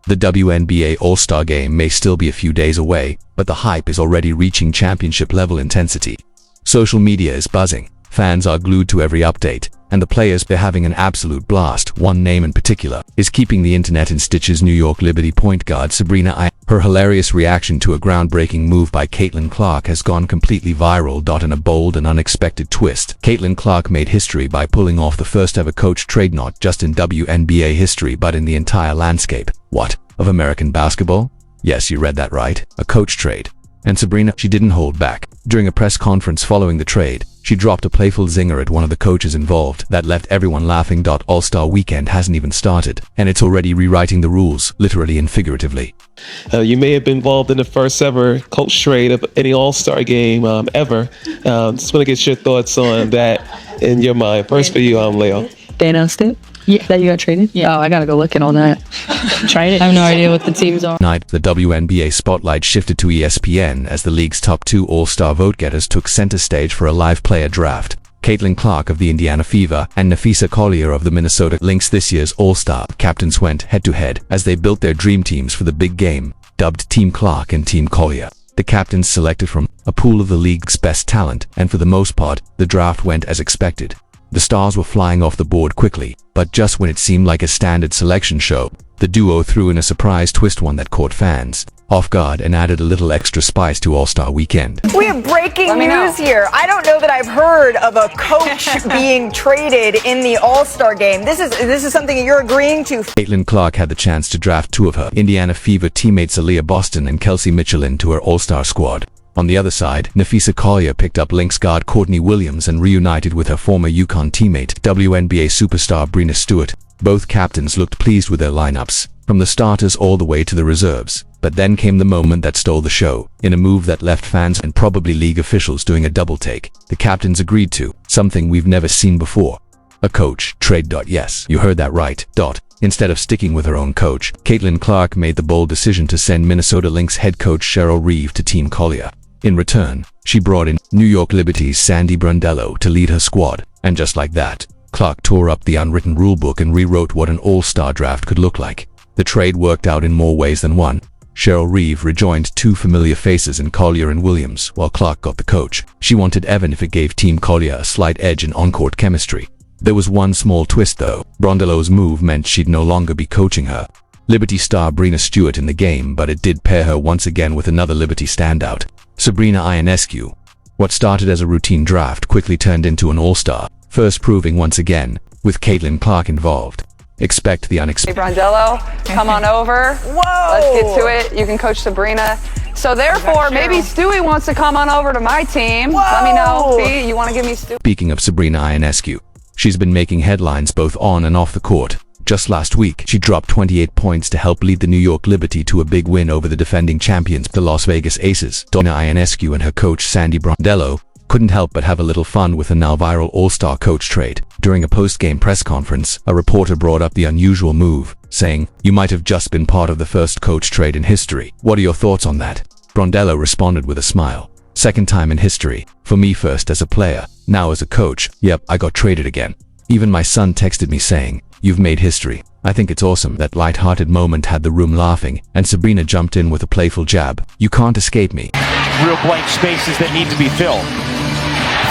The WNBA All-Star Game may still be a few days away, but the hype is already reaching championship-level intensity. Social media is buzzing, fans are glued to every update, and the players are having an absolute blast. One name in particular is keeping the internet in stitches: New York Liberty point guard Sabrina Ionescu. Her hilarious reaction to a groundbreaking move by Caitlin Clark has gone completely viral. In a bold and unexpected twist, Caitlin Clark made history by pulling off the first ever coach trade, not just in WNBA history but in the entire landscape. What? Of American basketball? Yes, you read that right. A coach trade. And Sabrina, she didn't hold back. During a press conference following the trade, she dropped a playful zinger at one of the coaches involved that left everyone laughing. All-Star Weekend hasn't even started, and it's already rewriting the rules, literally and figuratively. You may have been involved in the first ever coach trade of any All-Star game ever. Just want to get your thoughts on that in your mind. First for you, Leo. They announced it? Yeah. That you got traded? Yeah. Oh, I gotta go look at all that. Traded? I have no idea what the teams are. Night, the WNBA spotlight shifted to ESPN as the league's top two All-Star vote-getters took center stage for a live player draft. Caitlin Clark of the Indiana Fever and Napheesa Collier of the Minnesota Lynx, this year's All-Star captains, went head-to-head as they built their dream teams for the big game, dubbed Team Clark and Team Collier. The captains selected from a pool of the league's best talent, and for the most part, the draft went as expected. The stars were flying off the board quickly, but just when it seemed like a standard selection show, the duo threw in a surprise twist, one that caught fans off guard and added a little extra spice to All-Star Weekend. We have breaking news here. I don't know that I've heard of a coach being traded in the All-Star game. This is something you're agreeing to. Caitlin Clark had the chance to draft two of her Indiana Fever teammates, Aaliyah Boston and Kelsey Mitchell, into her All-Star squad. On the other side, Napheesa Collier picked up Lynx guard Courtney Williams and reunited with her former UConn teammate, WNBA superstar Sabrina Stewart. Both captains looked pleased with their lineups, from the starters all the way to the reserves. But then came the moment that stole the show. In a move that left fans and probably league officials doing a double take, the captains agreed to something we've never seen before: a coach trade. Yes, you heard that right. Instead of sticking with her own coach, Caitlin Clark made the bold decision to send Minnesota Lynx head coach Cheryl Reeve to Team Collier. In return, she brought in New York Liberty's Sandy Brondello to lead her squad, and just like that, Clark tore up the unwritten rulebook and rewrote what an all-star draft could look like. The trade worked out in more ways than one. Cheryl Reeve rejoined two familiar faces in Collier and Williams, while Clark got the coach. She wanted Evan if it gave Team Collier a slight edge in on-court chemistry. There was one small twist though. Brondello's move meant she'd no longer be coaching her Liberty star Sabrina Stewart in the game, but it did pair her once again with another Liberty standout, Sabrina Ionescu. What started as a routine draft quickly turned into an all-star, first proving once again, with Caitlin Clark involved. Expect the unexpected. Hey, Brondello, come on over. Whoa! Let's get to it. You can coach Sabrina. So therefore, maybe Stewie wants to come on over to my team. Whoa! Let me know. B, you want to give me Stewie? Speaking of Sabrina Ionescu, she's been making headlines both on and off the court. Just last week, she dropped 28 points to help lead the New York Liberty to a big win over the defending champions, the Las Vegas Aces. Ionescu and her coach Sandy Brondello couldn't help but have a little fun with the now viral all-star coach trade. During a post-game press conference, a reporter brought up the unusual move, saying, "You might have just been part of the first coach trade in history. What are your thoughts on that?" Brondello responded with a smile. "Second time in history. For me, first as a player, now as a coach. Yep, I got traded again. Even my son texted me saying, 'You've made history.' I think it's awesome." That light-hearted moment had the room laughing, and Sabrina jumped in with a playful jab. "You can't escape me." Real blank spaces that need to be filled.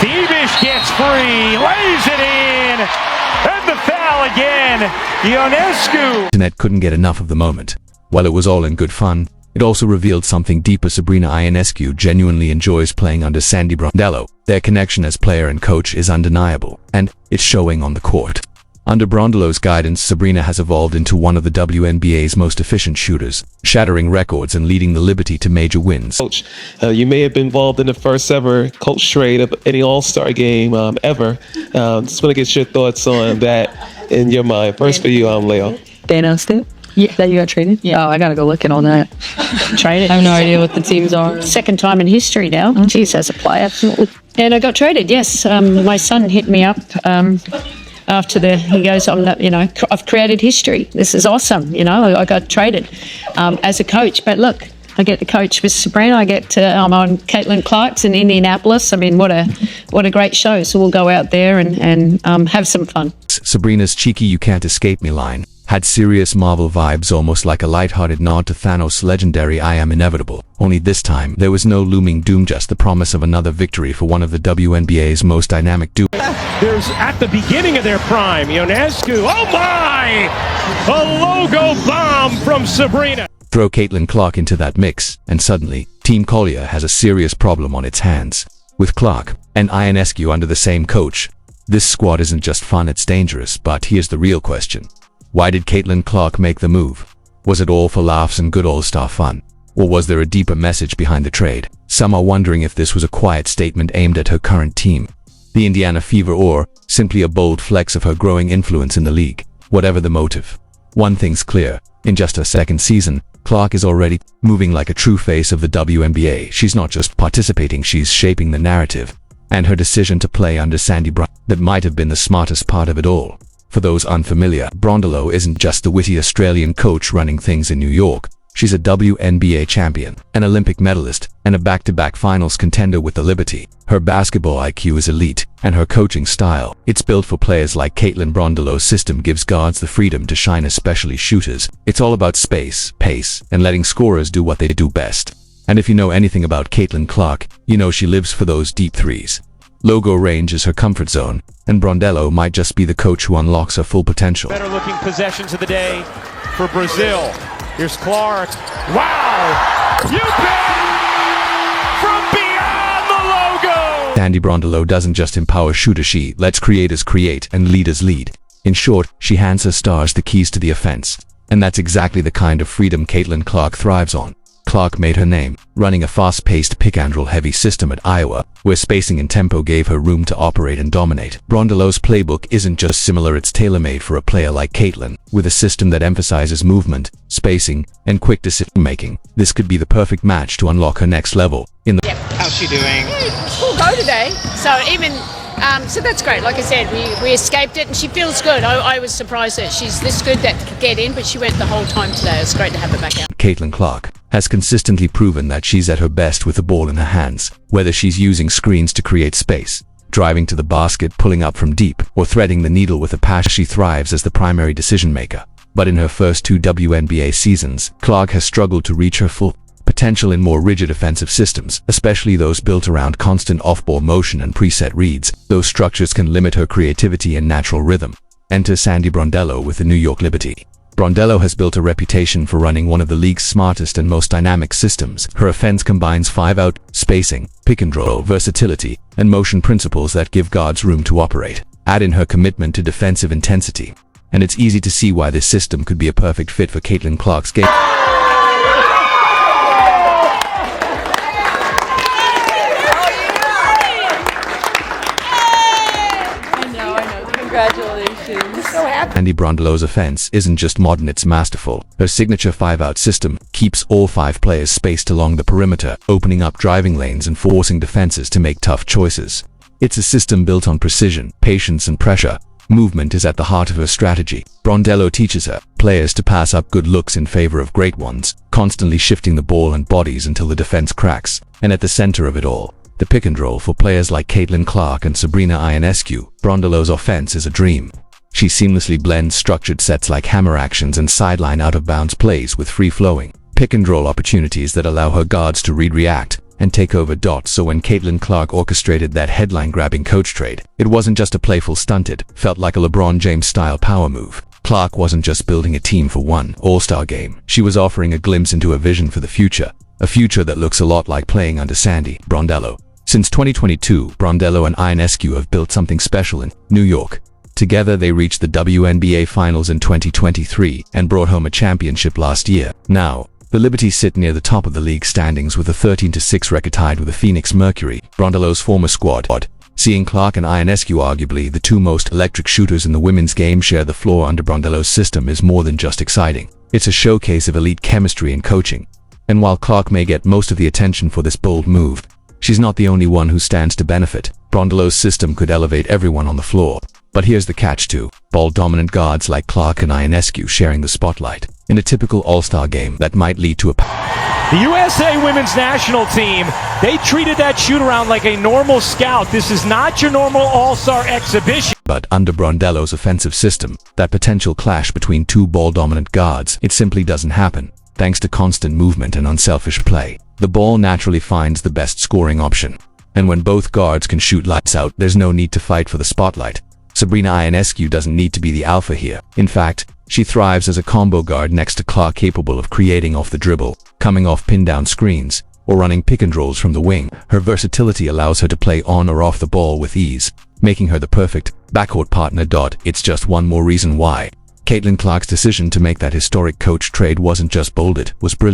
Thievish gets free, lays it in, and the foul again. Ionescu. Internet couldn't get enough of the moment. While it was all in good fun, it also revealed something deeper. Sabrina Ionescu genuinely enjoys playing under Sandy Brondello. Their connection as player and coach is undeniable, and it's showing on the court. Under Brondello's guidance, Sabrina has evolved into one of the WNBA's most efficient shooters, shattering records and leading the Liberty to major wins. Coach, you may have been involved in the first ever coach trade of any All-Star game ever. Just want to get your thoughts on that in your mind. First for you, Leo. They announced it? Yeah. That you got traded? Yeah. Oh, I gotta go look at all that. Traded? I have no idea what the teams are. Second time in history now. Geez, as a player. And I got traded, yes. My son hit me up after he goes, I've created history. This is awesome. I got traded as a coach. But look, I get to coach with Sabrina. I'm on Caitlin Clark's in Indianapolis. I mean, what a great show. So we'll go out there and have some fun. Sabrina's cheeky "you can't escape me" line Had serious Marvel vibes, almost like a light-hearted nod to Thanos' legendary "I am inevitable." Only this time, there was no looming doom, just the promise of another victory for one of the WNBA's most dynamic duos. There's at the beginning of their prime, Ionescu. Oh my! A logo bomb from Sabrina. Throw Caitlin Clark into that mix, and suddenly, Team Collier has a serious problem on its hands. With Clark and Ionescu under the same coach, this squad isn't just fun, it's dangerous. But here's the real question. Why did Caitlin Clark make the move? Was it all for laughs and good all-star fun? Or was there a deeper message behind the trade? Some are wondering if this was a quiet statement aimed at her current team, the Indiana Fever, or simply a bold flex of her growing influence in the league. Whatever the motive, one thing's clear. In just her second season, Clark is already moving like a true face of the WNBA. She's not just participating, she's shaping the narrative. And her decision to play under Sandy Bryant, that might have been the smartest part of it all. For those unfamiliar, Brondolo isn't just the witty Australian coach running things in New York. She's a WNBA champion, an Olympic medalist, and a back-to-back finals contender with the Liberty. Her basketball IQ is elite, and her coaching style, it's built for players like Caitlin. Brondolo's system gives guards the freedom to shine, especially shooters. It's all about space, pace, and letting scorers do what they do best. And if you know anything about Caitlin Clark, you know she lives for those deep threes. Logo range is her comfort zone, and Brondolo might just be the coach who unlocks her full potential. Better looking possessions of the day for Brazil. Here's Clark. Wow! You bet! From beyond the logo! Sandy Brondolo doesn't just empower shooters, she lets creators create and leaders lead. In short, she hands her stars the keys to the offense. And that's exactly the kind of freedom Caitlin Clark thrives on. Clark made her name running a fast-paced pick-and-roll-heavy system at Iowa, where spacing and tempo gave her room to operate and dominate. Brondolo's playbook isn't just similar, it's tailor-made for a player like Caitlin, with a system that emphasizes movement, spacing, and quick decision-making. This could be the perfect match to unlock her next level. How's she doing? Full go today. So even so that's great. Like I said, we escaped it, and she feels good. I was surprised that she's this good that could get in, but she went the whole time today. It's great to have her back out. Caitlin Clark has consistently proven that she's at her best with the ball in her hands, whether she's using screens to create space, driving to the basket, pulling up from deep, or threading the needle with a passion. She thrives as the primary decision maker. But in her first 2 WNBA seasons, Clark has struggled to reach her full potential in more rigid offensive systems, especially those built around constant off-ball motion and preset reads. Those structures can limit her creativity and natural rhythm. Enter Sandy Brondolo with the New York Liberty. Brondolo has built a reputation for running one of the league's smartest and most dynamic systems. Her offense combines 5-out spacing, pick-and-roll versatility, and motion principles that give guards room to operate. Add in her commitment to defensive intensity, and it's easy to see why this system could be a perfect fit for Caitlin Clark's game. Congratulations. So happy. Sandy Brondolo's offense isn't just modern, it's masterful. Her signature 5-out system keeps all 5 players spaced along the perimeter, opening up driving lanes and forcing defenses to make tough choices. It's a system built on precision, patience, and pressure. Movement is at the heart of her strategy. Brondolo teaches her players to pass up good looks in favor of great ones, constantly shifting the ball and bodies until the defense cracks. And at the center of it all, the pick and roll for players like Caitlin Clark and Sabrina Ionescu. Brondolo's offense is a dream. She seamlessly blends structured sets like hammer actions and sideline out-of-bounds plays with free-flowing pick-and-roll opportunities that allow her guards to read, react, and take over dots. So when Caitlin Clark orchestrated that headline-grabbing coach trade, it wasn't just a playful stunt, it felt like a LeBron James-style power move. Clark wasn't just building a team for one all-star game. She was offering a glimpse into a vision for the future, a future that looks a lot like playing under Sandy Brondolo. Since 2022, Brondolo and Ionescu have built something special in New York. Together, they reached the WNBA Finals in 2023 and brought home a championship last year. Now, the Liberty sit near the top of the league standings with a 13-6 record, tied with the Phoenix Mercury, Brondolo's former squad. Seeing Clark and Ionescu, arguably the 2 most electric shooters in the women's game, share the floor under Brondolo's system is more than just exciting. It's a showcase of elite chemistry and coaching. And while Clark may get most of the attention for this bold move, she's not the only one who stands to benefit. Brondolo's system could elevate everyone on the floor. But here's the catch too: ball-dominant guards like Clark and Ionescu sharing the spotlight. In a typical all-star game, that might lead to a The USA women's national team, they treated that shoot-around like a normal scout. This is not your normal all-star exhibition. But under Brondello's offensive system, that potential clash between two ball-dominant guards, it simply doesn't happen. Thanks to constant movement and unselfish play, the ball naturally finds the best scoring option. And when both guards can shoot lights out, there's no need to fight for the spotlight. Sabrina Ionescu doesn't need to be the alpha here. In fact, she thrives as a combo guard next to Clark, capable of creating off the dribble, coming off pin-down screens, or running pick-and-rolls from the wing. Her versatility allows her to play on or off the ball with ease, making her the perfect backcourt partner. It's just one more reason why Caitlin Clark's decision to make that historic coach trade wasn't just bold, it was brilliant.